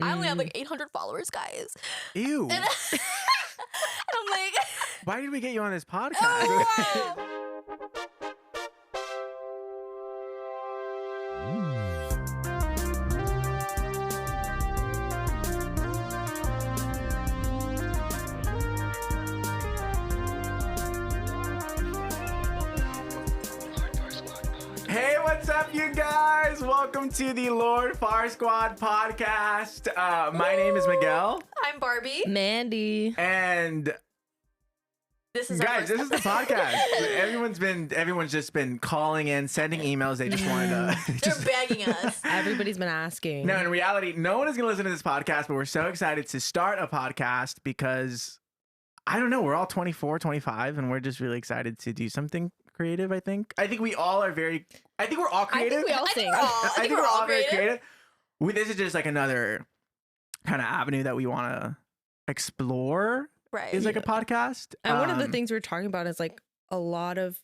I only have like 800 followers, guys. Ew. And I'm like, why did we get you on this podcast? oh, wow. Hey, what's up, you guys? Welcome to the Lord Farsquad Podcast. My name is Miguel. I'm Barbie. Mandy. And This is guys, this is the podcast. Everyone's just been calling in, sending emails. They just wanted to. They're begging us. Everybody's been asking. No, in reality, no one is going to listen to this podcast, but we're so excited to start a podcast because, I don't know, we're all 24, 25, and we're just really excited to do something creative, I think. I think we all are very... I think we're all creative. I think we all sing. I think we're all very creative. This is just like another kind of avenue that we want to explore. Right. Is like a podcast. And one of the things we're talking about is like a lot of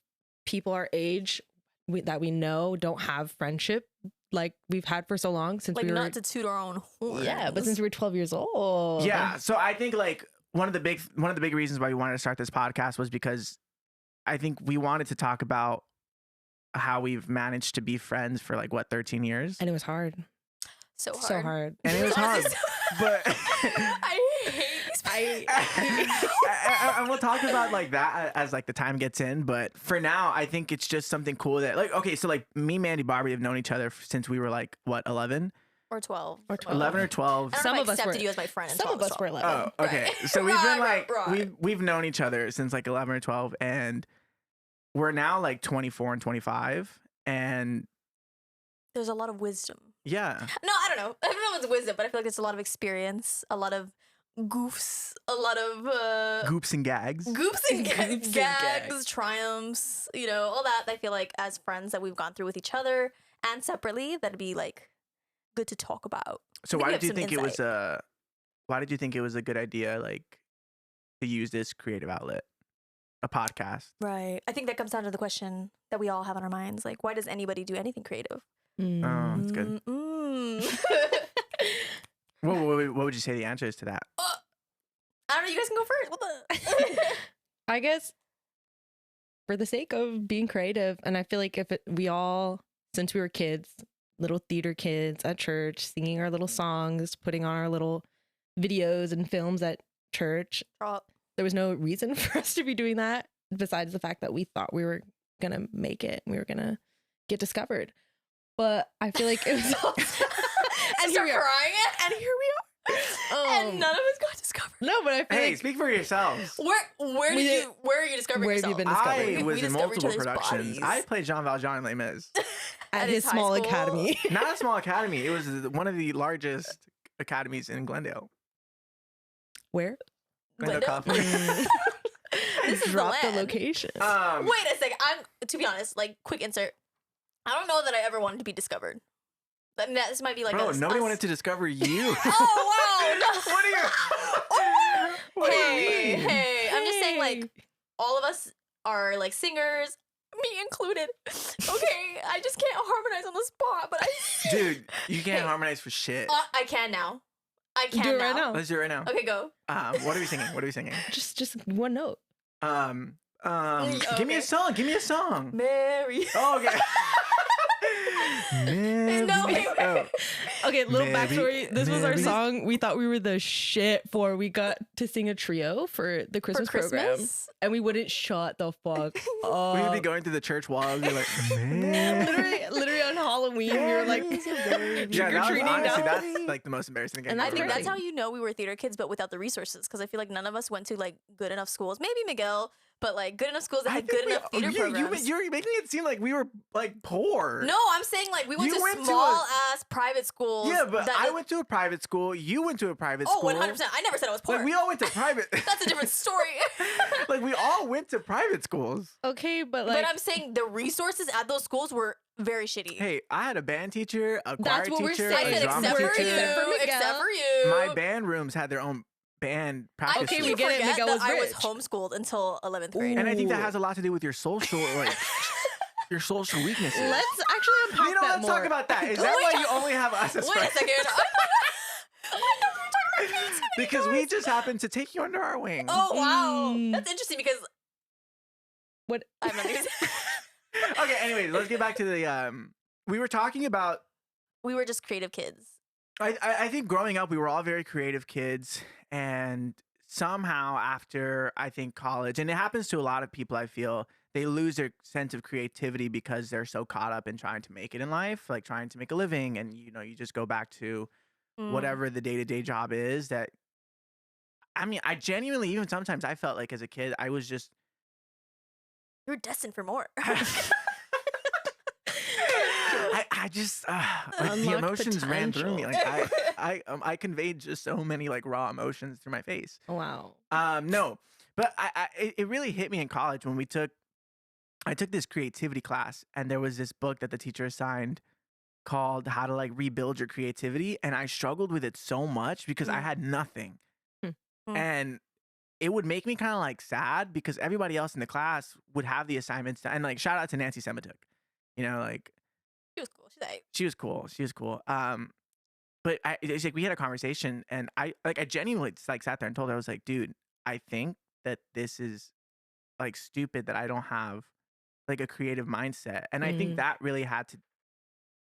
people our age that we know don't have friendship like we've had for so long since like we were... not to toot our own horns. Yeah, but since we were 12 years old. Yeah. So I think like one of the big reasons why we wanted to start this podcast was because I think we wanted to talk about how we've managed to be friends for like, what, 13 years? And it was hard. So hard. So hard. And it was hard. But I hate and we'll talk about like that as like the time gets in. But for now, I think it's just something cool that like, okay, so like me, Mandy, Barbie have known each other since we were like, what, 11? or 12. 11 or 12. I don't know if I accepted you as my friend. Some of us were 11. Oh, okay. Right. So we've been like, Right. we've known each other since like 11 or 12, and we're now like 24 and 25, and There's a lot of wisdom. yeah. No, I don't know. I don't know if it's wisdom, but I feel like there's a lot of experience, a lot of goofs, a lot of Goops and gags. goofs and Goofs and gags, gags. triumphs, you know, all that. I feel like as friends that we've gone through with each other and separately, that'd be like good to talk about. So I think why we did you have think some it was a good idea, like, to use this creative outlet, a podcast? Right. I think that comes down to the question that we all have on our minds. Like, why does anybody do anything creative? Oh, that's good. What would you say the answer is to that? I don't know. You guys can go first. What the? I guess for the sake of being creative, and I feel like we all, since we were kids, little theater kids at church, singing our little songs, putting on our little videos and films at church, there was no reason for us to be doing that besides the fact that we thought we were going to make it and we were going to get discovered. But I feel like it was also... And here we are. Crying, and here we are. And none of us got discovered. No, but I feel Hey, like... speak for yourselves. Where are you discovering Where have you yourself? been discovered? I We was in discovered multiple each other's productions. bodies. I played Jean Valjean in Les Mis. at his his high small school? academy. Not a small academy. It was one of the largest academies in Glendale. Where? Glendale, Glendale? California. This is Drop the the land. location. Wait a second. To be honest, like, quick insert. I don't know that I ever wanted to be discovered. This might be like Bro, nobody wanted to discover you. Oh, wow. What are you? What do you mean? Hey, I'm just saying, like, all of us are like singers, me included. Okay, I just can't harmonize on the spot, but Dude, you can't harmonize for shit. I can now. I can Do it right now. Let's do it right now. Okay, go. What are we singing? Just one note. Give me a song. Give me a song. Mary. Oh, okay. No, wait. Oh. Okay, little Mary, backstory. This was our Mary. song. We thought we were the shit for. We got to sing a trio for the Christmas program, and we wouldn't shut the fuck up. We'd be going through the church walls. We're like, literally on Halloween, we were like yeah, trick-or-treating honestly, down. that's like the most embarrassing thing. And I I've think ever that's done. how you know we were theater kids, but without the resources. Because I feel like none of us went to like good enough schools. Maybe Miguel, but like good enough schools that had good enough theater programs. You're making it seem like we were like poor. No, I'm saying like we went You to went to small ass private schools. Yeah, but that I went to a private school. You went to a private Oh, school. 100%. I never said I was poor. Like we all went to private. That's a different story. Like we all went to private schools. Okay, but like But I'm saying the resources at those schools were very shitty. Hey, I had a band teacher, a choir That's what we're teacher, saying. I a said drama except for teacher. you. Except for you. My band rooms had their own band practice. Okay, rooms. we get it. Forget Miguel that was I was rich. homeschooled until 11th grade. And I think that has a lot to do with your social, like your social weaknesses. let's actually unpack You know, that let's more. talk about that. Is that why you only have us as Wait a friends? second. because we just happened to take you under our wing. Oh wow, that's interesting because What? I'm not. Okay, anyways, let's get back to the we were talking about We were just creative kids. I think growing up we were all very creative kids, and somehow after I think college, and it happens to a lot of people, I feel they lose their sense of creativity because they're so caught up in trying to make it in life, like trying to make a living, and you just go back to whatever the day-to-day job is. That I mean, I genuinely, even sometimes I felt like as a kid I was just You're destined for more. I just like the Unlock emotions ran through me. Like potential. I conveyed just so many like raw emotions through my face. Wow. No, but it really hit me in college when I took this creativity class, and there was this book that the teacher assigned called How to Like Rebuild Your Creativity, and I struggled with it so much because I had nothing, and it would make me kind of like sad because everybody else in the class would have the assignments and like shout out to Nancy Semituk, like. She was cool. She was cool. She was cool. But it's like we had a conversation, and I genuinely just like sat there and told her, I was like, dude, I think that this is like stupid that I don't have like a creative mindset. And I think that really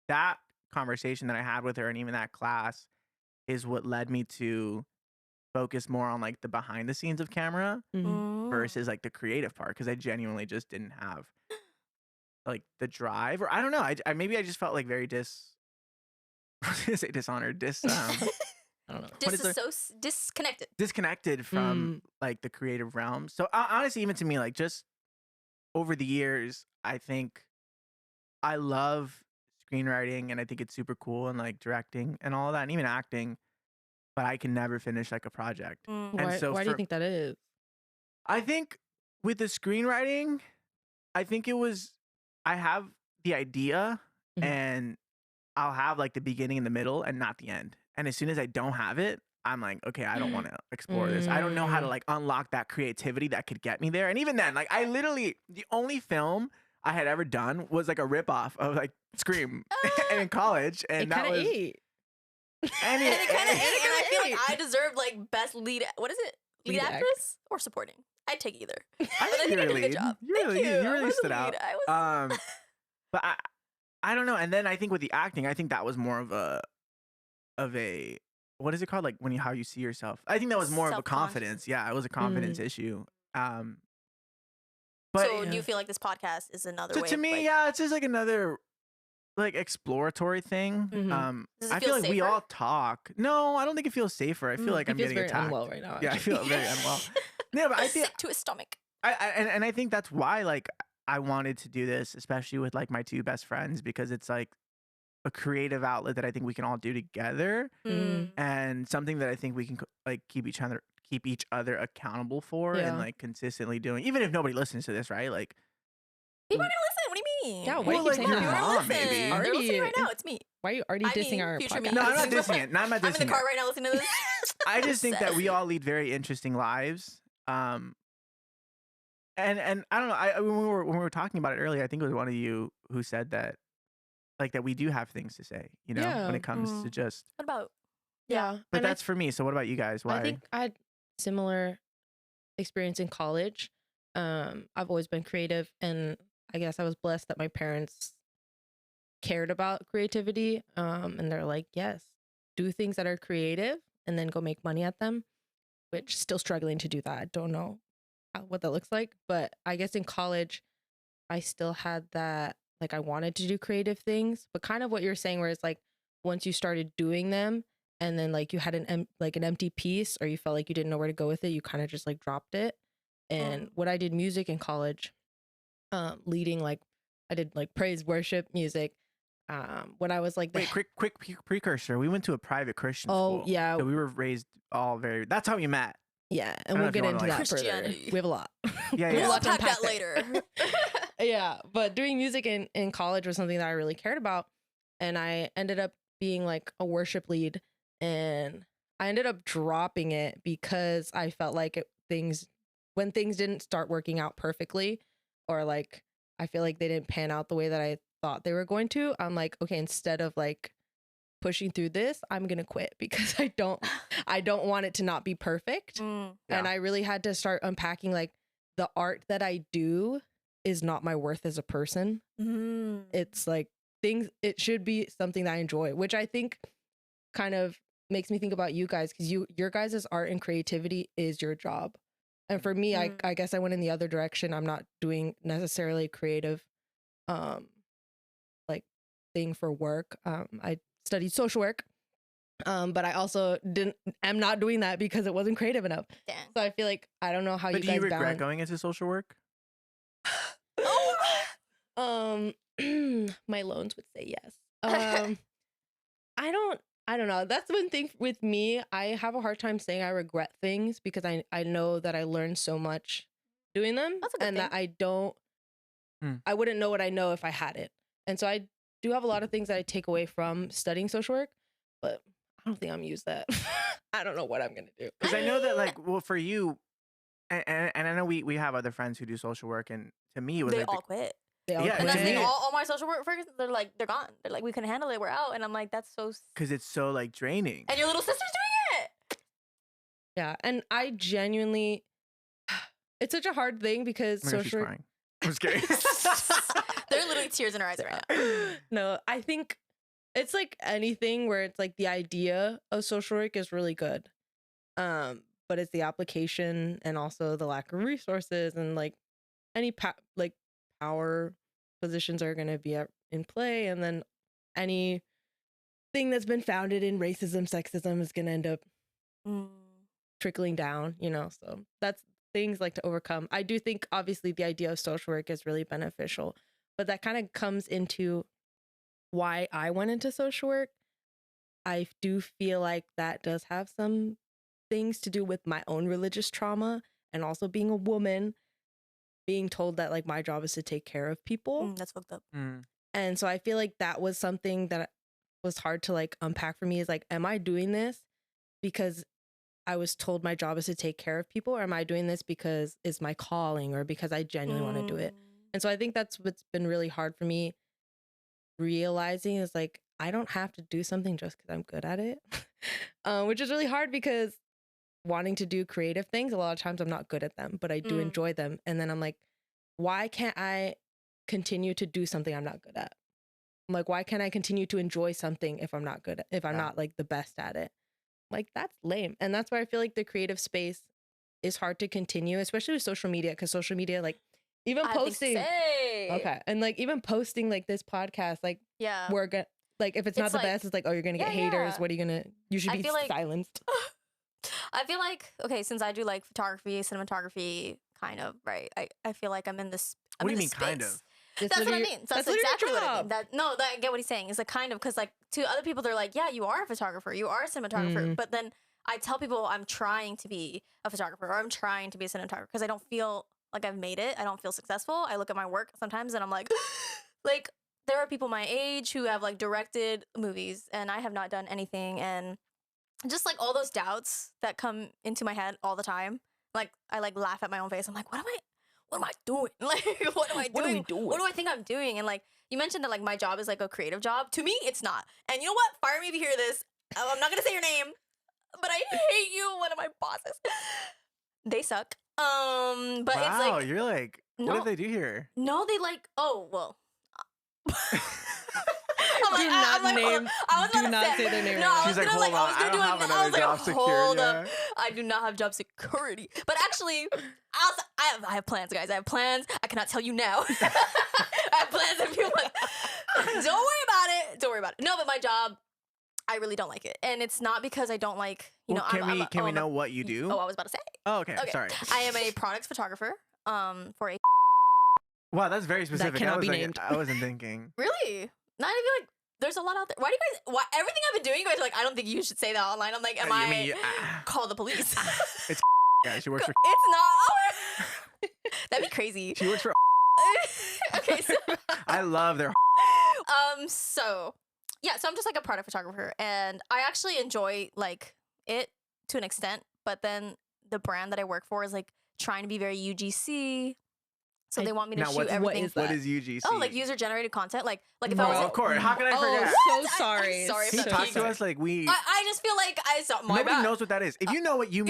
that conversation that I had with her, and even that class, is what led me to focus more on like the behind the scenes of camera versus like the creative part, because I genuinely just didn't have like the drive, or I don't know. I maybe I just felt like very I was gonna say dishonored, I don't know. Disconnected from like the creative realm. So honestly, even to me, like just over the years, I think I love screenwriting, and I think it's super cool, and like directing and all of that, and even acting. But I can never finish like a project. And Why so do you think that is? I think with the screenwriting, I think it was. I have the idea, and I'll have like the beginning and the middle and not the end. And as soon as I don't have it, I'm like, okay, I don't want to explore this. I don't know how to like unlock that creativity that could get me there. And even then, like I literally, the only film I had ever done was like a ripoff of like Scream and in college. And that was ate. And it kind of ate. And I feel like I deserved like best lead. What is it? Lead actress or supporting? I'd take either. I think you did a good job. You really stood out. But I don't know. And then I think with the acting, I think that was more of a what is it called? Like how you see yourself. I think that was more of a confidence. Yeah, it was a confidence issue. But so do you feel like this podcast is another way? To me, yeah, it's just like another like exploratory thing. I feel like safer? We all talk. No, I don't think it feels safer. I feel like I'm getting attacked. Unwell right now. Yeah, I feel very unwell. Yeah, but I feel sick to his stomach. I think that's why like I wanted to do this, especially with like my two best friends, because it's like a creative outlet that I think we can all do together, and something that I think we can like keep each other accountable for, and like consistently doing, even if nobody listens to this, right? Like people are gonna listen. What do you mean? Yeah, why do you keep saying your that? mom, maybe. They're listening right now. It's me. Why are you already dissing our future podcast? me. No, I'm not dissing it. I'm in the car right now listening to this. I just think that we all lead very interesting lives. And I don't know. When we were talking about it earlier, I think it was one of you who said that, like that we do have things to say, when it comes to just. What about? Yeah, but that's for me. So what about you guys? Why? I think I had similar experience in college. I've always been creative, and I guess I was blessed that my parents cared about creativity. And they're like, yes, do things that are creative and then go make money at them, which still struggling to do that. I don't know what that looks like, but I guess in college, I still had that, like I wanted to do creative things, but kind of what you're saying, where it's like, once you started doing them and then like you had an empty piece, or you felt like you didn't know where to go with it, you kind of just like dropped it. And when I did music in college, leading, like I did like praise, worship, music. When I was like, wait, quick precursor. We went to a private Christian school. Oh yeah, so we were raised all very. That's how we met. Yeah, and we'll get into that further. We have a lot. Yeah, we'll unpack that later. Yeah, but doing music in college was something that I really cared about, and I ended up being like a worship lead, and I ended up dropping it because I felt like when things didn't start working out perfectly, or like I feel like they didn't pan out the way that I thought they were going to, I'm like, okay, instead of like pushing through this, I'm gonna quit because I don't want it to not be perfect. Yeah. And I really had to start unpacking like the art that I do is not my worth as a person. It's like it should be something that I enjoy, which I think kind of makes me think about you guys, because your guys' art and creativity is your job. And for me, I guess I went in the other direction. I'm not doing necessarily creative like thing for work. I studied social work. But I also am not doing that because it wasn't creative enough. Dang. So I feel like I don't know how But you do guys you regret balance. going into social work? My loans would say yes. I don't know. That's one thing with me. I have a hard time saying I regret things because I know that I learned so much doing them, That's a good and thing. that I wouldn't know what I know if I had it. And so I do have a lot of things that I take away from studying social work, but I don't think I'm use that. I don't know what I'm gonna do. Because I know that, like, well, for you, and I know we have other friends who do social work, and to me, it was They like all quit. They all Yeah, quit. And that's the thing. Yeah. All my social work friends, they're gone. They're like, we couldn't handle it. We're out. And I'm like, that's so. because it's so like draining. And your little sister's doing it. Yeah, and I genuinely, it's such a hard thing because Oh my God, she's social. crying. I'm just kidding. There are literally tears in her eyes right now. No, I think it's like anything where it's like the idea of social work is really good, but it's the application and also the lack of resources and like any power positions are going to be in play, and then any thing that's been founded in racism, sexism is going to end up trickling down, so that's things like to overcome. I do think obviously the idea of social work is really beneficial, but that kind of comes into why I went into social work. I do feel like that does have some things to do with my own religious trauma, and also being a woman, being told that like my job is to take care of people. That's fucked up. And so I feel like that was something that was hard to like unpack for me, is like, am I doing this because I was told my job is to take care of people, or am I doing this because it's my calling or because I genuinely want to do it? And so I think that's what's been really hard for me realizing, is like, I don't have to do something just because I'm good at it, which is really hard because wanting to do creative things, a lot of times I'm not good at them, but I do enjoy them. And then I'm like, why can't I continue to do something I'm not good at? I'm like, why can't I continue to enjoy something if I'm not good at, if I'm not like the best at it? Like, that's lame. And that's why I feel like the creative space is hard to continue, especially with social media, because social media, like, even posting, okay, and like even posting like this podcast, like, Yeah. we're gonna, like, if it's not the best, it's like, oh, you're gonna get haters. What are you gonna? You should I be feel like- silenced. I feel like, okay, since I do like photography, cinematography, kind of, right? I feel like I'm in this. I'm What do in you mean, this kind space. of? That's what I mean. So that's literally your exactly what I mean. job. I get what he's saying. It's like kind of, because like to other people, they're like, yeah, you are a photographer, you are a cinematographer. But then I tell people I'm trying to be a photographer or I'm trying to be a cinematographer because I don't feel like I've made it. I don't feel successful. I look at my work sometimes and I'm like, like there are people my age who have like directed movies and I have not done anything. And just like all those doubts that come into my head all the time. Like I like laugh at my own face. I'm like, what am I doing? Like, what am I doing? What are we doing? What do I think I'm doing? And like you mentioned that like my job is like a creative job. To me, it's not. And you know what? Fire me if you hear this. I'm not gonna say your name, but I hate you. One of my bosses. They suck. But it's Wow, like you're like, what no. did they do here? no, they like. Oh well. Do not name. Do not say their name. No, I She's was like, gonna like, hold I on, was I gonna don't do have it. I another was like, job hold secured, up, yeah. I do not have job security. But actually, I have plans, guys. I have plans. I cannot tell you now. I have plans if you want. Don't worry about it. Don't worry about it. No, but my job, I really don't like it, and it's not because I don't like. You Well, know, can we know what you do? Oh, I was about to say. Oh, okay. Sorry. I am a products photographer. For a Wow, that's very specific. cannot I was be like, named. I wasn't thinking. really. Not even like. There's a lot out there. Why do you guys? Why everything I've been doing? You guys are like, I don't think you should say that online. I'm like, am You I mean call the police? It's yeah, she works for. It's not. That'd be crazy. She works for. Okay, so I love their. so yeah, so I'm just like a product photographer, and I actually enjoy like it to an extent. But then the brand that I work for is like trying to be very UGC. So they want me to Now, shoot what everything. is that? What is UGC? Oh, like user generated content. Like if Bro, I was of course. How can I forget? Oh, so sorry. I'm sorry He for talks to peeking. us like we. I just feel like I saw my Nobody bad. knows what that is. If you know what UME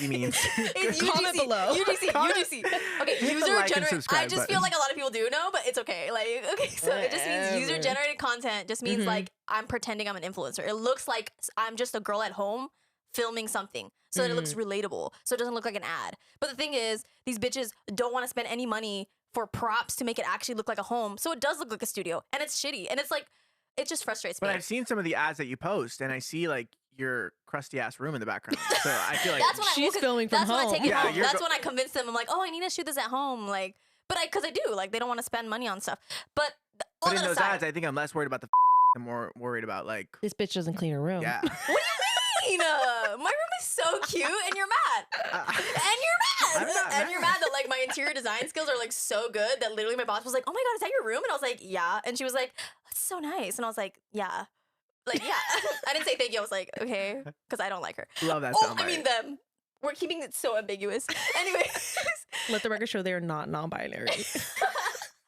means, It's Comment UGC. below. UGC. Okay, Hit the user like and generated. I subscribe just feel button. like a lot of people do know, but it's okay. Like, okay, so it just means Whatever. user generated content. Just means Mhm. like I'm pretending I'm an influencer. It looks like I'm just a girl at home filming something, so that it looks relatable. So it doesn't look like an ad. But the thing is, these bitches don't want to spend any money for props to make it actually look like a home. So it does look like a studio, and it's shitty, and it's like it just frustrates me. But I've seen some of the ads that you post, and I see like your crusty ass room in the background. So I feel like That's when She's I filming from That's when I home. take it Yeah, home. you're That's when I convince them. I'm like, oh, I need to shoot this at home. Like, but because I do. Like, they don't want to spend money on stuff. But all But in that those aside, ads, I think I'm less worried about the. I'm more worried about like. This bitch doesn't clean her room. Yeah. what do you mean? My room is so cute, and you're mad. I'm And you're not mad. And you're mad that like my interior design skills are like so good that literally my boss was like, "Oh my god, is that your room?" And I was like, "Yeah." And she was like, "That's so nice." And I was like, "Yeah." Like, yeah. I didn't say thank you. I was like, "Okay," because I don't like her. Love that Oh, soundbite. I mean them. We're keeping it so ambiguous. Anyway, Let the record show they are not non-binary.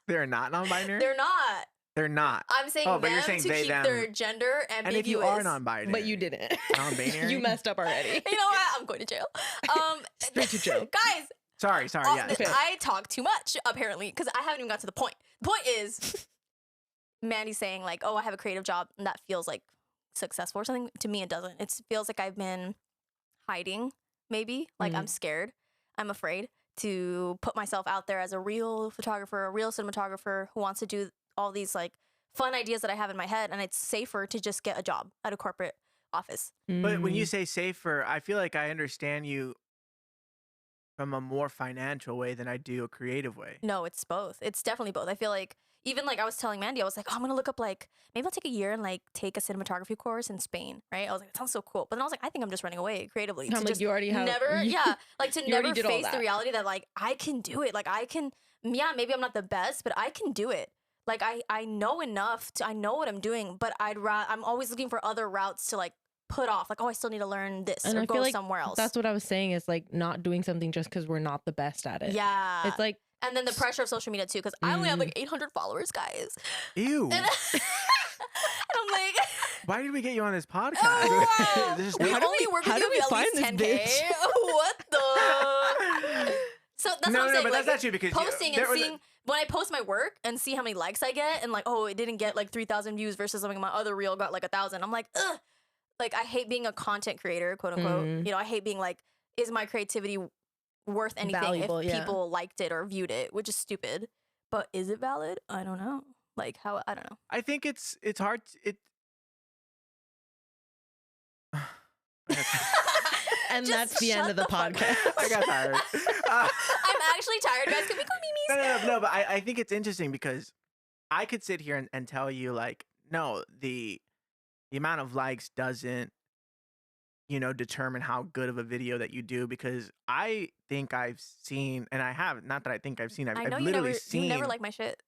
They're not non-binary. they're not. They're not. I'm saying Oh, but them you're saying to they, keep them. their gender ambiguous. And if you are non-binary, But you didn't. Non-binary? You messed up already. You know what? I'm going to jail. Straight to jail. Guys, sorry, yeah. Okay. I talk too much apparently because I haven't even got to the point. The point is, Mandy saying like, "Oh, I have a creative job," and that feels like successful or something. To me, it doesn't. It feels like I've been hiding. Maybe like I'm scared. I'm afraid to put myself out there as a real photographer, a real cinematographer who wants to do all these like fun ideas that I have in my head, and it's safer to just get a job at a corporate office. But when you say safer, I feel like I understand you from a more financial way than I do a creative way. No, it's both. It's definitely both. I feel like even like I was telling Mandy, I was like, oh, I'm gonna look up like maybe I'll take a year and like take a cinematography course in Spain, right? I was like, that sounds so cool. But then I was like, I think I'm just running away creatively. I'm to like, just you already have never, yeah, like to you already never did all face the that. reality that like I can do it. Like I can, yeah, maybe I'm not the best, but I can do it. Like I know enough to I know what I'm doing, but I'm always looking for other routes to like put off. Like, oh, I still need to learn this And or I go feel like somewhere else. That's what I was saying is like not doing something just because we're not the best at it. yeah. It's like, and then the pressure of social media too, because I only have like 800 followers, guys. Ew. And, and I'm like, Why did we get you on this podcast? oh, This is we not- only work how with do you we if you find have at this least 10K. What the? So that's no, what I'm saying. but like, that's not true because posting there and was a- seeing when I post my work and see how many likes I get, and like, oh, it didn't get like 3,000 views versus something my other reel got like 1,000. I'm like, ugh. Like I hate being a content creator, quote unquote. You know, I hate being like, is my creativity worth anything Valuable, if yeah. people liked it or viewed it, which is stupid. But is it valid? I don't know. Like how I don't know. I think it's hard. and Just that's the shut end of the fuck podcast. up. I got tired. I'm actually tired, guys. Can we go memes? No, but I think it's interesting because I could sit here and tell you like, no, the amount of likes doesn't, determine how good of a video that you do, because I think I've seen, and I have, not that I think I've seen, I I've know literally seen. you never like my shit.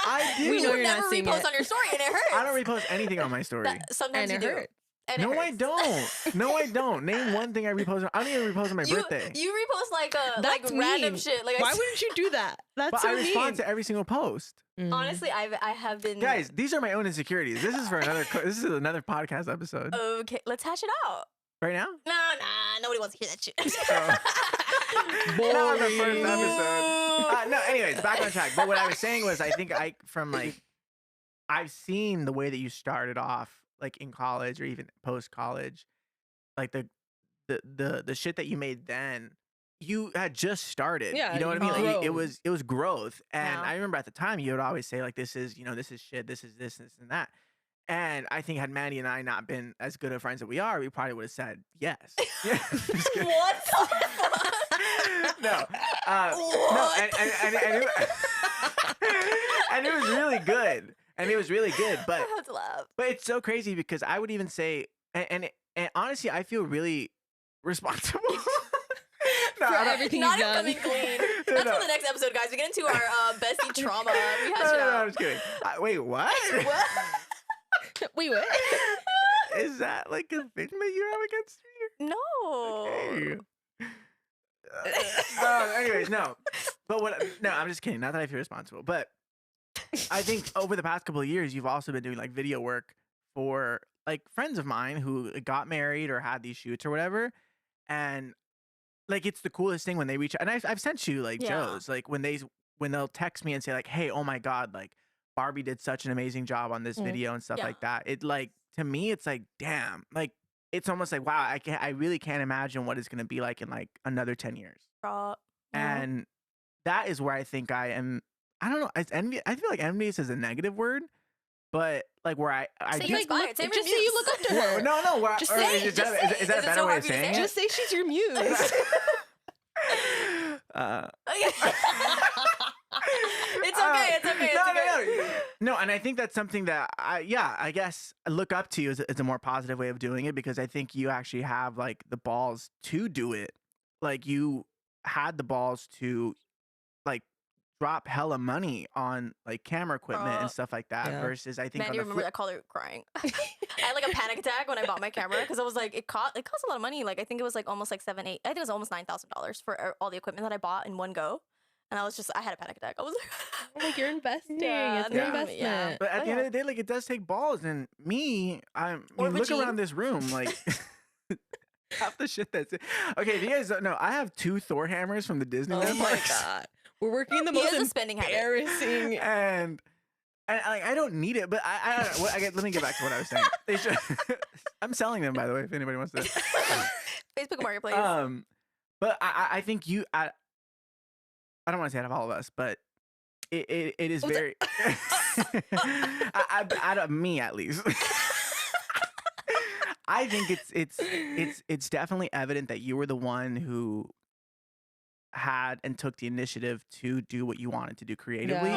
I do. We know You you're not never seeing repost it. on your story and it hurts. I don't repost anything on my story. Sometimes And you it do. hurts. And it No, I hurts. don't. No, I don't. Name one thing I repost. I don't even repost on my birthday. You repost like That's random mean. shit. Like Why wouldn't you do that? That's But so I respond mean. to every single post. honestly, I have been. Guys, these are my own insecurities. This is for another. This is another podcast episode. Okay, let's hash it out. Right now? No, nobody wants to hear that shit. Not the first episode. No, anyways, back on track. But what I was saying was, I think I've seen the way that you started off, like in college or even post college, like the shit that you made then. You had just started. Yeah, You know what I you mean? Like, grow. it was growth. And Yeah. I remember at the time you would always say like, this is shit, this is this and that. And I think had Mandy and I not been as good of friends that we are, we probably would have said yes. Yeah, just kidding. What the fuck? No, What? and it was really good, and it was really good. I But have to laugh. it's so crazy because I would even say, and honestly, I feel really responsible. No, For I don't- everything Not you've even done. coming clean. No, That's no. for the next episode, guys. We get into our bestie trauma. We No, hash it no, I'm out. just kidding. Wait, what? What? Wait, what? Is that like a thing that you have against me? No. Okay. Anyways, no. But no, I'm just kidding. Not that I feel responsible, but I think over the past couple of years, you've also been doing like video work for like friends of mine who got married or had these shoots or whatever. And like, it's the coolest thing when they reach out. And I've sent you like Joe's, like when they'll text me and say like, hey, oh my God, like Barbie did such an amazing job on this video and stuff like that. It like, to me, it's like, damn, like it's almost like, wow, I really can't imagine what it's going to be like in like another 10 years. And that is where I think I am. I don't know. It's I feel like envious is a negative word, but like where I say just, just say you look up to her. No. Just say it. Is that a better way of saying it? Just say she's your muse. It's okay. No, and I think that's something that I guess look up to you is a more positive way of doing it, because I think you actually have like the balls to do it. Like you had the balls to like drop hella money on like camera equipment and stuff like that versus I think Mandy, remember I called her crying. I had like a panic attack when I bought my camera because I was like, it cost a lot of money. Like I think it was like almost like $8,000. I think it was almost $9,000 for all the equipment that I bought in one go. And I had a panic attack. I was like, you're investing. It's an investment. Yeah. But at the end of the day, like it does take balls. And look around this room, like half the shit that's it. Okay, if you guys don't know, I have 2 Thor hammers from the Disneyland. Oh my God. We're working the most embarrassing. And like I don't need it, but I don't know. Let me get back to what I was saying. I'm selling them, by the way, if anybody wants to. Facebook Marketplace. But I think I don't want to say out of all of us, but it is very out of me at least. I think it's definitely evident that you were the one who had and took the initiative to do what you wanted to do creatively,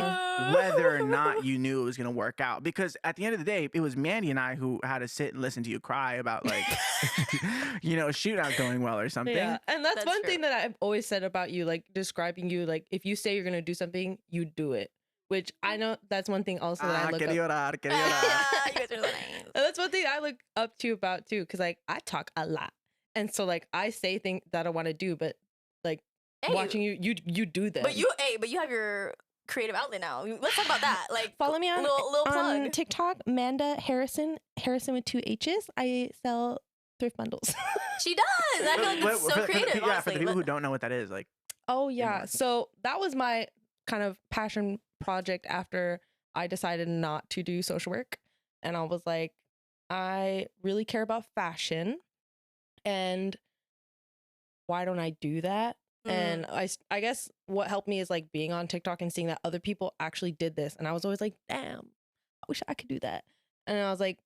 whether or not you knew it was going to work out. Because at the end of the day, it was Mandy and I who had to sit and listen to you cry about like, a shootout going well or something. Yeah. And that's one thing that I've always said about you, like describing you, like if you say you're going to do something, you do it. Which I know that's one thing also that I look up. You guys are nice. That's one thing I look up to about too, because like I talk a lot. And so like I say things that I want to do, but like watching you do them. But you have your creative outlet now. Let's talk about that. Like follow me on little plug. On TikTok, Manda Harrison with 2 H's. I sell thrift bundles. She does. I feel like it's so creative. For the people who don't know what that is, like. Oh yeah, so that was my kind of passion project after I decided not to do social work, and I was like, I really care about fashion, and why don't I do that? And I guess what helped me is like being on TikTok and seeing that other people actually did this, and I was always like, damn, I wish I could do that. And I was like,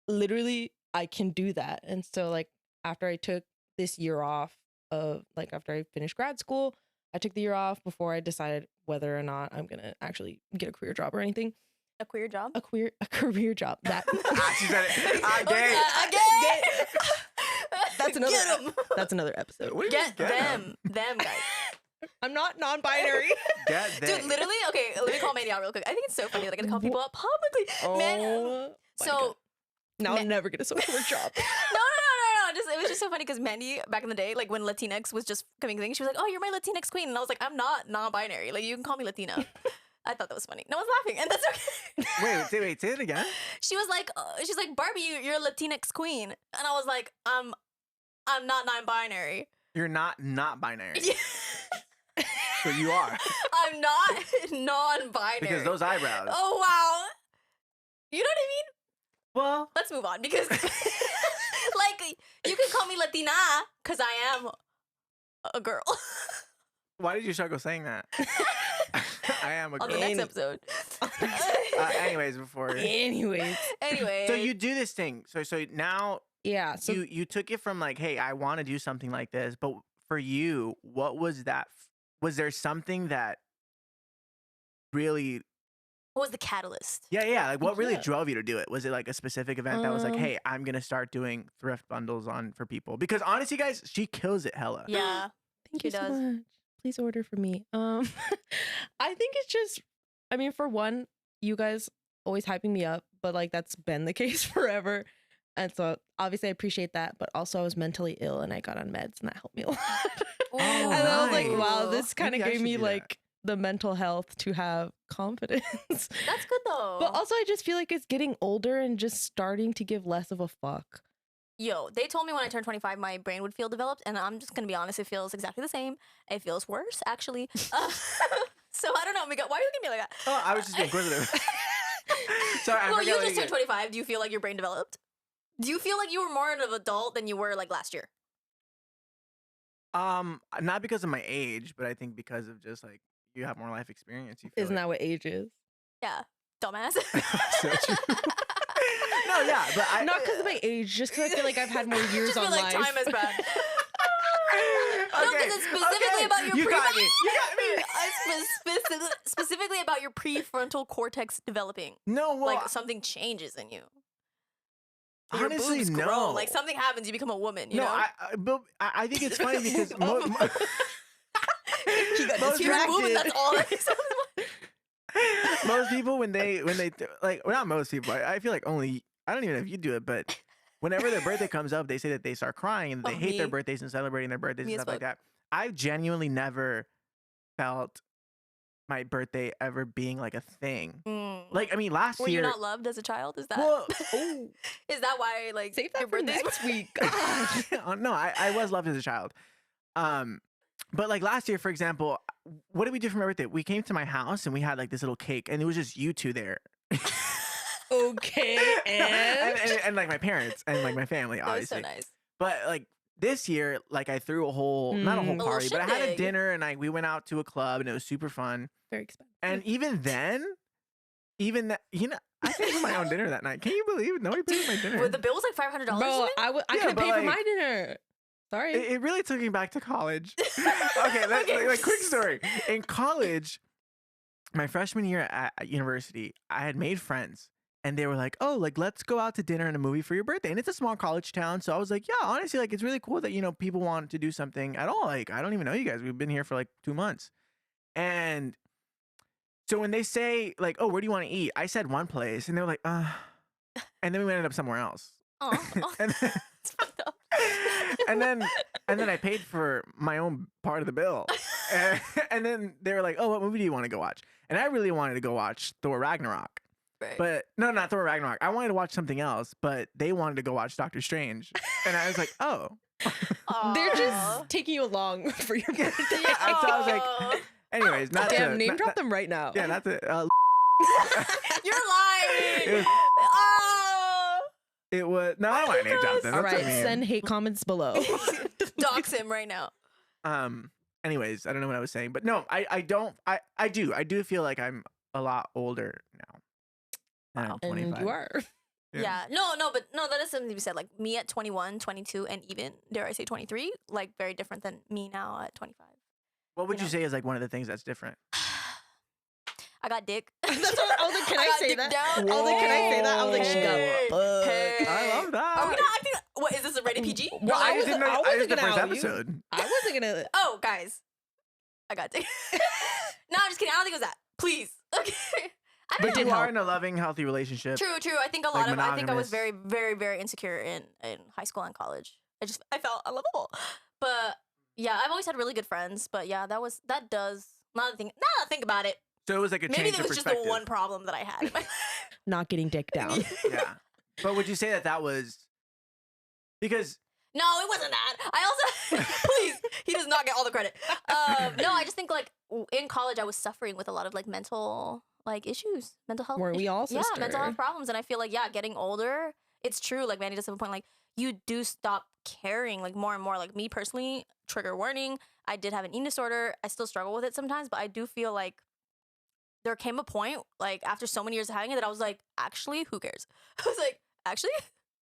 literally, I can do that. And so like after I took this year off of like after I finished grad school, I took the year off before I decided whether or not I'm gonna actually get a career job or anything. A queer job? A career job. That she said it. That's another episode. Get them guys. I'm not non-binary. Dude, literally, okay, let me call Mandy out real quick. I think it's so funny. Like, I call people out publicly. Now I'm never gonna social work job. No. It was just so funny because Mandy, back in the day, like when Latinx was just coming thing, she was like, "Oh, you're my Latinx queen," and I was like, "I'm not non-binary. Like, you can call me Latina." I thought that was funny. No one's laughing, and that's okay. Wait, say it again. She's like, Barbie, you're a Latinx queen, and I was like, I'm not non-binary. You're not binary. So you are. I'm not non-binary. Because those eyebrows. Oh wow. You know what I mean? Well, let's move on because like you can call me Latina because I am a girl. Why did you struggle saying that? I am a girl. On the next episode. Anyways. So you do this thing. So now yeah. So you took it from like, hey, I want to do something like this. But for you, what was that? Was there something that really... What was the catalyst? Yeah. Like, what really drove you to do it? Was it like a specific event that was like, hey, I'm going to start doing thrift bundles for people? Because honestly, guys, she kills it hella. Yeah. Thank you so much. Please order for me. I think it's just, I mean, for one, you guys always hyping me up, but like that's been the case forever. And so obviously I appreciate that, but also I was mentally ill and I got on meds and that helped me a lot. Ooh, And I was like, wow, nice. this kind of Maybe I gave should me do that. like the mental health to have confidence. That's good though. But also, I just feel like it's getting older and just starting to give less of a fuck. Yo, they told me when I turned 25, my brain would feel developed, and I'm just gonna be honest, it feels exactly the same. It feels worse, actually. So I don't know, Miguel. Why are you looking at me like that? Oh, I was just being inquisitive. Sorry, I Well, forgot you what just you turned 25. Do you feel like your brain developed? Do you feel like you were more of an adult than you were like last year? Not because of my age, but I think because of just like you have more life experience. You feel Isn't like, that what age is? Yeah, dumbass. So true. No, yeah, but I Not because of my age, just because I feel like I've had more years just on feel like life. time has passed. No, because it's specifically about your You got me. You got me. specifically about your prefrontal cortex developing. No, well, Like something changes in you. Your honestly, boobs no. grow. Like something happens, you become a woman. You know? but I think it's funny because He got most this huge boob, and that's all. most people when they like, well, not most people. I feel like only, I don't even know if you do it, but whenever their birthday comes up, they say that they start crying and they hate their me. birthdays and celebrating their birthdays Me and as stuff like fuck. that. I've genuinely never felt my birthday ever being like a thing. Like, I mean, last Were year. you not loved as a child? Is that Well, is that why like Save that your for birthdays next were- week. God. no, I was loved as a child. But like last year, for example, what did we do for my birthday? We came to my house and we had like this little cake, and it was just you two there. Okay, and like my parents and like my family, That was so obviously. nice. But like this year, like I threw a whole, not a whole Mm. A little party, but I had a shindig. dinner and like we went out to a club and it was super fun. very expensive. And even then, even that, you know, I paid for my own dinner that night. Can you believe it? Nobody paid for my dinner. Well, the bill was like $500. Bro, I Yeah, couldn't but pay for like- my dinner. Sorry. It really took me back to college. Okay, like quick story. In college, my freshman year at university, I had made friends. And they were like, oh, like, let's go out to dinner and a movie for your birthday. And it's a small college town. So I was like, yeah, honestly, like, it's really cool that, you know, people want to do something at all. Like, I don't even know you guys. We've been here for like 2 months. And so when they say, like, oh, where do you want to eat? I said one place. And they were like, And then we ended up somewhere else. Oh, And then, it's fucked up. and then I paid for my own part of the bill. And then they were like, oh, what movie do you want to go watch? And I really wanted to go watch Thor Ragnarok. Right. But no, not Thor Ragnarok. I wanted to watch something else, but they wanted to go watch Doctor Strange. And I was like, oh. They're Aw. just taking you along for your birthday. And so I was like, Aw. anyways, not Damn, to, name not, drop them right now. Yeah, not to. You're lying. It- Oh. It was no, I don't want to name drop them. All That's so right, mean. send hate comments below. Dox him right now. Anyways, I don't know what I was saying, but no, I don't. I do feel like I'm a lot older now. And I'm 25. And you are. Yeah. No, but that is something to be said. Like me at 21, 22, and even, dare I say 23, like very different than me now at 25. What would you you know. say is like one of the things that's different? I got dick. That's what I was like, can I got say dick that? down. I was like, can I say that? I was like, she Hey. got Hey. I love that. Are we not acting? What is this a rated PG? Well, I just didn't know. I I wasn't just the gonna first out you. episode. I wasn't gonna. Oh, guys, I got dick. No, I'm just kidding. I don't think it was that. Please. Okay. I But don't you know. are in a loving, healthy relationship. True. I think a Like lot of. I think I was monogamous. very, very insecure in high school and college. I felt unlovable. But yeah, I've always had really good friends. But yeah, that does not think. Now that I think about it, So it was like a maybe change that of was just perspective. the one problem that I had. In my Not getting dick down. Yeah. But would you say that was because No, it wasn't that. I also please, he does not get all the credit. No, I just think like in college I was suffering with a lot of like mental like issues, mental health. Weren't we all, Yeah, mental sister? health problems, and I feel like getting older, it's true. Like Mandy does have a point. Like you do stop caring like more and more. Like me personally, trigger warning. I did have an eating disorder. I still struggle with it sometimes, but I do feel like there came a point like after so many years of having it that I was like, actually, who cares? I was like, actually.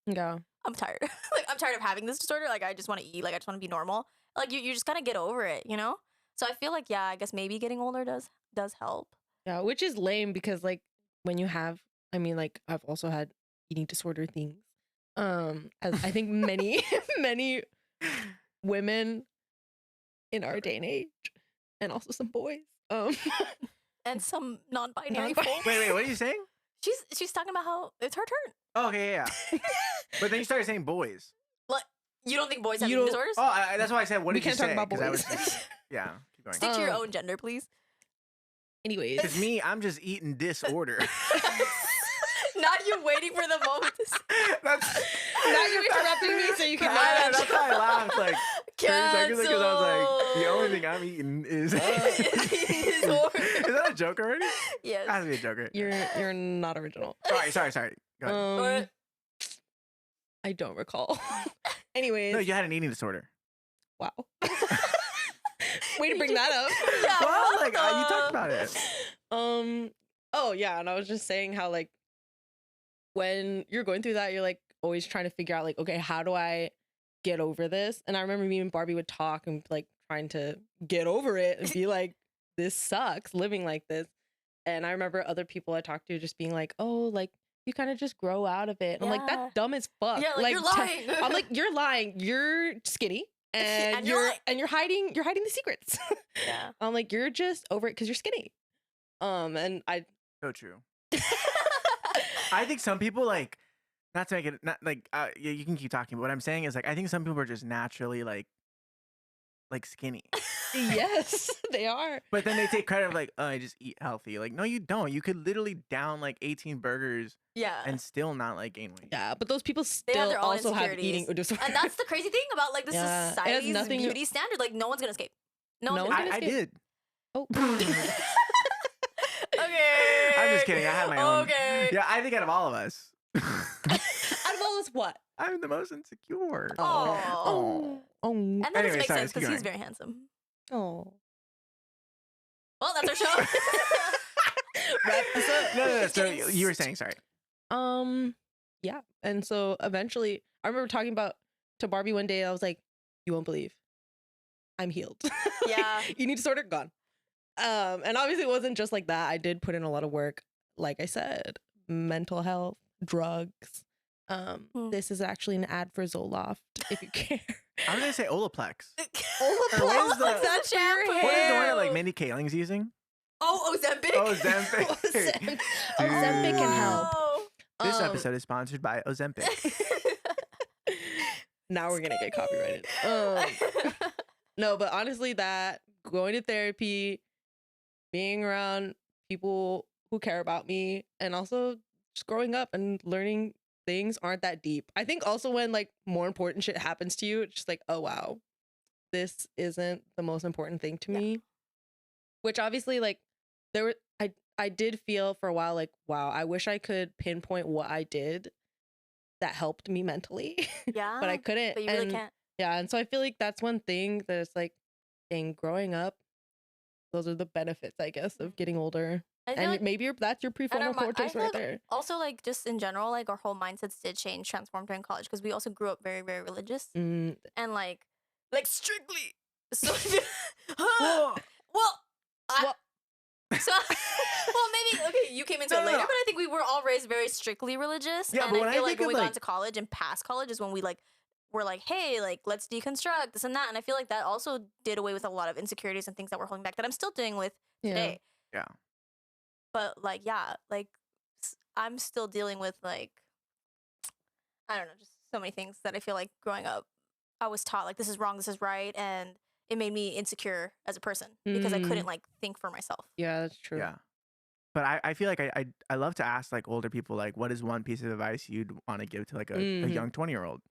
Yeah. I'm tired. Like I'm tired of having this disorder. Like I just want to eat. Like I just want to be normal. Like you just gotta get over it, you know. So I feel like I guess maybe getting older does help. Yeah, which is lame because like when you have, I mean, like I've also had eating disorder things. As I think many many women in our day and age, and also some boys. And some non-binary Non-binary. folks. wait, what are you saying? She's talking about how it's her turn. Oh, okay, yeah. But then you started saying boys. You don't think boys have You eating don't- disorders? Oh, that's why I said, what We did you can't talk say? about 'Cause I boys. was yeah, keep going. Stick to your own gender, please. Anyways. It's me. I'm just eating disorder. Not you waiting for the moment to say. That's Now you're interrupting me so you can I know, match. that's why I laughed like 30 seconds because I was like, the only Cancel. thing I'm eating is. Eating disorder. Is that a joke already? Yes. That has to be a joke, right? You're not original. Sorry. Go ahead. Or- I don't recall. Anyways, No, you had an eating disorder. wow. Way to bring that up. Yeah, Well, what like you the- talked about it. Oh yeah, and I was just saying how like when you're going through that, you're like always trying to figure out like, okay, how do I get over this? And I remember me and Barbie would talk and like trying to get over it and be like, this sucks living like this. And I remember other people I talked to just being like, oh, like you kind of just grow out of it. And I'm like, Yeah. that's dumb as fuck. Yeah, like, you're lying. I'm like, you're lying. You're skinny. And, And you're lying. you're hiding the secrets. Yeah. I'm like, you're just over it because you're skinny. And I So true. I think some people like, not to make it not like yeah, you can keep talking, but what I'm saying is like I think some people are just naturally like skinny. yes, they are. But then they take credit of like, oh, I just eat healthy. Like, no, you don't. You could literally down like 18 burgers Yeah. and still not like gain weight. Yeah, but those people They have still their own also have insecurities. eating disorders. And that's the crazy thing about like the Yeah, it has society's nothing to- beauty standard. Like no one's gonna escape. No one's No gonna one's I escape. gonna did. oh. Okay. I'm just kidding. I have my own. Okay. Yeah, I think out of all of us, Out of all this, what? I'm the most insecure. Oh. Oh. And that Anyway, doesn't make sorry, sense keep because he's going. very handsome. Oh. Well, that's our show. Wrap this up. No. So you were saying, sorry. Yeah. And so eventually, I remember talking about to Barbie one day. I was like, "You won't believe, I'm healed." Like, Yeah. you need disorder gone. And obviously, it wasn't just like that. I did put in a lot of work. Like I said, mental health, drugs. This is actually an ad for Zoloft, if you care. I was gonna say Olaplex. Olaplex? what is the- That shampoo? What is the one that like Mindy Kaling's using? Oh, Ozempic. Oh, Ozempic. Ozempic can help. This Um, episode is sponsored by Ozempic. Now we're gonna get copyrighted. No, but honestly, that going to therapy, being around people who care about me, and also just growing up and learning things aren't that deep. I think also when like more important shit happens to you, it's just like, oh wow, this isn't the most important thing to me. Which obviously, like, I did feel for a while like, wow, I wish I could pinpoint what I did that helped me mentally, Yeah. but I couldn't. But you really And can't. yeah, and so I feel like that's one thing that it's like, dang, growing up, those are the benefits, I guess, of getting older. I feel And like maybe that's your prefrontal I cortex feel right like there. also like just in general, like our whole mindsets did change, transform during college because we also grew up very, very religious Mm, and like strictly. So, Whoa. well, so well maybe okay, you came into No, it no, later, no. but I think we were all raised very strictly religious. Yeah, and but when I I feel like think when of, we got like- into college and past college is when we like were like, hey, like let's deconstruct this and that. And I feel like that also did away with a lot of insecurities and things that we're holding back that I'm still dealing with yeah. today. Yeah. But like, yeah, like I'm still dealing with like, I don't know, just so many things that I feel like growing up, I was taught like this is wrong, this is right, and it made me insecure as a person because I couldn't like think for myself. Yeah, that's true. Yeah. But I feel like I love to ask like older people like what is one piece of advice you'd want to give to like a Mhm. young 20-year-old?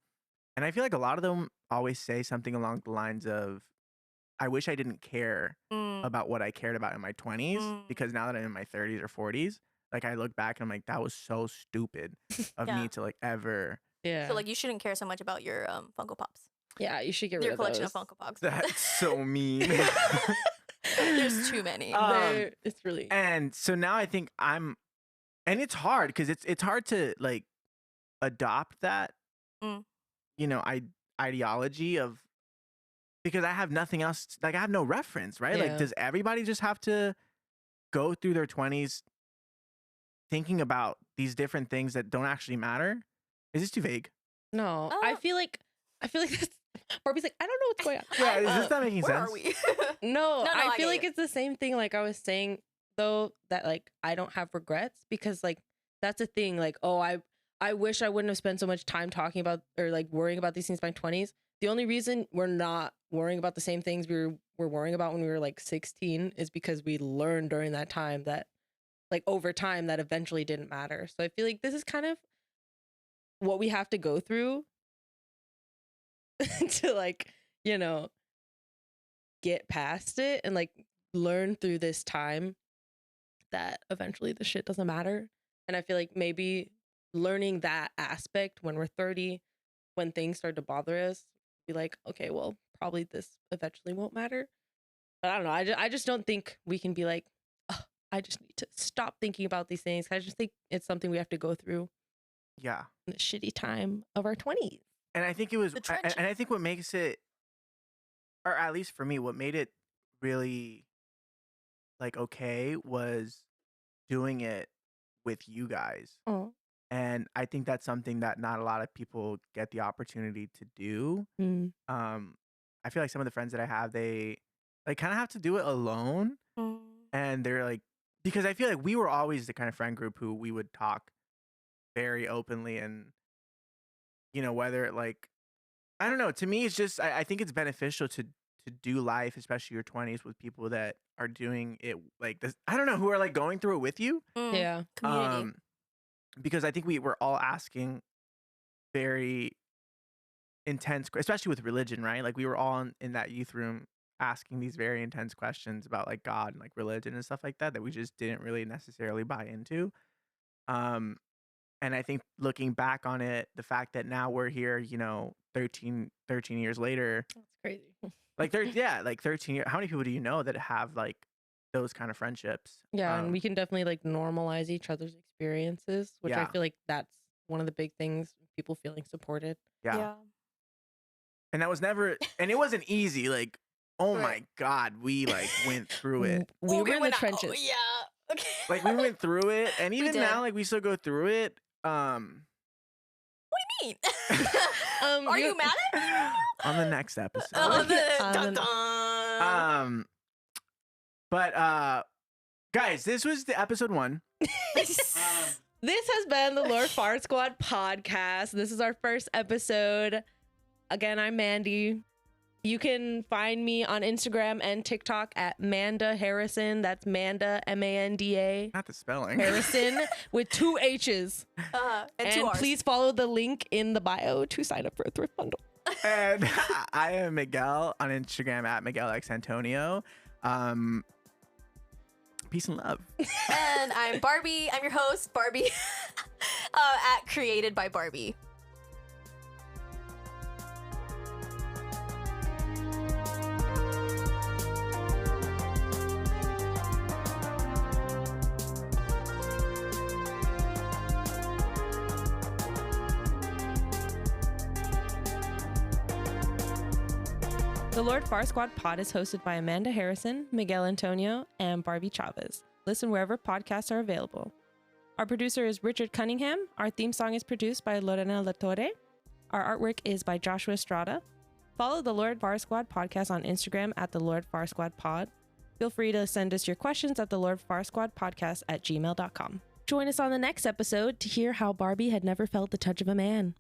And I feel like a lot of them always say something along the lines of I wish I didn't care Mm. about what I cared about in my 20s Mm. because now that I'm in my 30s or 40s, like I look back and I'm like that was so stupid of Yeah. me to like ever. Yeah. So like you shouldn't care so much about your Funko Pops, yeah, you should get rid your of collection those. of Funko Pops. That's so mean. There's too many. It's really And so now I think and it's hard because it's hard to like adopt that, Mm. you know, ideology of because I have nothing else. Like I have no reference, right? Yeah. Like, does everybody just have to go through their 20s thinking about these different things that don't actually matter? Is this too vague? no. I Oh. feel like that's, Barbie's like, I don't know what's going on. Yeah, is this Uh, not making Where sense? are we? No, No, I I feel get like you. it's the same thing. Like I was saying though, that like I don't have regrets because like that's a thing. Like, oh, I wish I wouldn't have spent so much time talking about or like worrying about these things in my 20s. The only reason we're not worrying about the same things we were worrying about when we were like 16 is because we learned during that time that, like, over time, that eventually didn't matter. So I feel like this is kind of what we have to go through to, like, you know, get past it and like learn through this time that eventually the shit doesn't matter. And I feel like maybe learning that aspect when we're 30, when things start to bother us, be like, okay, well, probably this eventually won't matter. But I don't know. I just don't think we can be like, oh, I just need to stop thinking about these things. I just think it's something we have to go through. Yeah. In the shitty time of our 20s. And I think it was, and I think what makes it, or at least for me, what made it really like okay was doing it with you guys. Oh. And I think that's something that not a lot of people get the opportunity to do. Mm. I feel like some of the friends that I have, they like kind of have to do it alone. And they're like, because I feel like we were always the kind of friend group who we would talk very openly, and you know, whether like, I don't know, to me it's just I think it's beneficial to do life, especially your 20s, with people that are doing it like this, I don't know, who are like going through it with you. Yeah. Community. Because I think we were all asking very intense, especially with religion, right? Like we were all in that youth room asking these very intense questions about like God and like religion and stuff like that we just didn't really necessarily buy into. And I think looking back on it, the fact that now we're here, you know, 13 years later. That's crazy. Like 13 years. How many people do you know that have like those kind of friendships? Yeah, and we can definitely like normalize each other's experiences, which I feel like that's one of the big things, people feeling supported. Yeah. And that was never, and it wasn't easy. Like, oh my God, we like went through it. We were in the trenches. Yeah. Okay. Like we went through it, and even did. now, like we still go through it. What do you mean? Are you mad at me? On the next episode. But guys, this was the episode 1. This has been the Lord Farsquad Podcast. This is our first episode. Again, I'm Mandy. You can find me on Instagram and TikTok at Manda Harrison. That's Manda, Manda. Not the spelling. Harrison with 2 H's. And 2 R's. Please follow the link in the bio to sign up for a thrift bundle. And I am Miguel on Instagram at MiguelXAntonio. Peace and love. And I'm Barbie. I'm your host, Barbie, at Created by Barbie. The Lord Farsquad Pod is hosted by Amanda Harrison, Miguel Antonio, and Barbie Chavez. Listen wherever podcasts are available. Our producer is Richard Cunningham. Our theme song is produced by Lorena Latorre. Our artwork is by Joshua Estrada. Follow the Lord Farsquad Podcast on Instagram at the Lord Farsquad Pod. Feel free to send us your questions at the Lord Farsquad Podcast at gmail.com. Join us on the next episode to hear how Barbie had never felt the touch of a man.